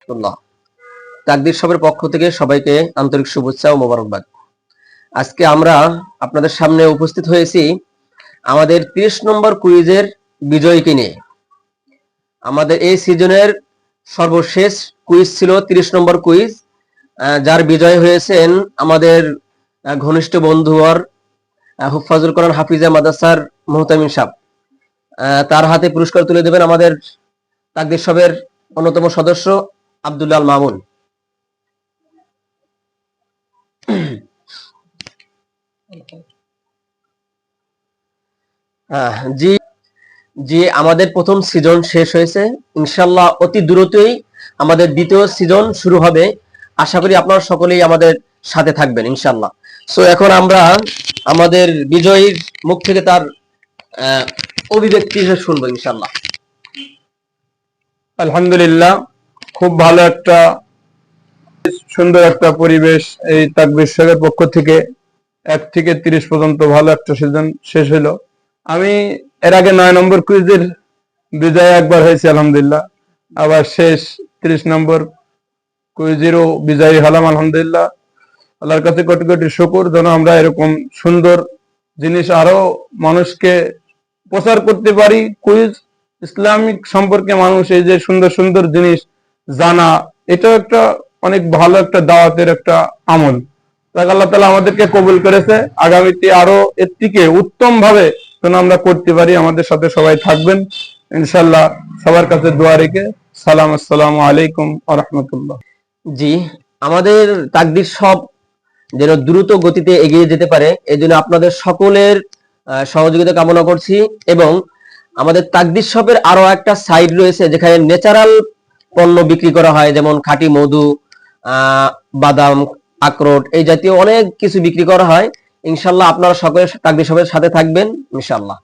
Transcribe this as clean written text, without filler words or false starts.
রাহমাতুল্লাহ। তাকদীর শপের পক্ষ থেকে সবাইকে আন্তরিক শুভেচ্ছা ও মোবারকবাদ। আজকে আমরা আপনাদের সামনে উপস্থিত হয়েছি আমাদের 30 নম্বর কুইজের বিজয়ীকে নিয়ে। আমাদের এই সিজনের সর্বশেষ কুইজ ছিল 30 নম্বর কুইজ, যার বিজয় হয়েছেন আমাদের ঘনিষ্ঠ বন্ধু আর হুফাজুল কোরআন হাফিজা মাদ্রাসার মুহতামিম সাহেব। তার হাতে পুরস্কার তুলে দেবেন আমাদের তাকদীর শপের অন্যতম সদস্য আব্দুল্লাহ আল মামুন। জি জি, আমাদের প্রথম সিজন শেষ হয়েছে, ইনশাল্লাহ অতি দ্রুতই আমাদের দ্বিতীয় সিজন শুরু হবে। আশা করি আপনারা সকলেই আমাদের সাথে থাকবেন ইনশাল্লাহ। সো এখন আমরা আমাদের বিজয়ীর মুখ থেকে তার অভিব্যক্তি শুনবো ইনশাল্লাহ। আলহামদুলিল্লাহ, খুব ভালো একটা সুন্দর একটা পরিবেশ এই তাকবীর শপের পক্ষ থেকে 1 থেকে 30 পর্যন্ত ভালো একটা সিজন শেষ হলো। আমি এর আগে 9 নম্বর কুইজের বিজয় একবার হয়েছে আলহামদুলিল্লাহ, আবার শেষ 30 নম্বর কুইজেরও বিজয়ী হলাম আলহামদুলিল্লাহ। আল্লাহর কাছে কোটি কোটি শুকর যেন আমরা এরকম সুন্দর জিনিস আরো মানুষকে প্রচার করতে পারি। কুইজ ইসলামিক সম্পর্কে মানুষ এই যে সুন্দর সুন্দর জিনিস জানা, এটাও একটা অনেক ভালো একটা দাওয়াতের একটা আমল। তাই আল্লাহ তাআলা আমাদেরকে কবুল করেছে, আগামীতে আরো এর থেকে উত্তম ভাবে যেন আমরা করতে পারি। আমাদের সাথে সবাই থাকবেন ইনশাআল্লাহ। সবার কাছে দোয়া রেখে সালাম, আসসালামু আলাইকুম ওয়া রাহমাতুল্লাহ। জি, আমাদের তাকদীর শপ যেন দ্রুত গতিতে এগিয়ে যেতে পারে, এই জন্য আপনাদের সকলের সহযোগিতা কামনা করছি। এবং আমাদের তাকদীর শপের আরো একটা সাইড রয়েছে যেখানে ন্যাচারাল পণ্য বিক্রি করা হয়, যেমন খাঁটি মধু, বাদাম, আখরোট, এই জাতীয় অনেক কিছু বিক্রি করা হয়। ইনশাল্লাহ আপনারা সকলে তাকদীর শপের সাথে থাকবেন ইনশাল্লাহ।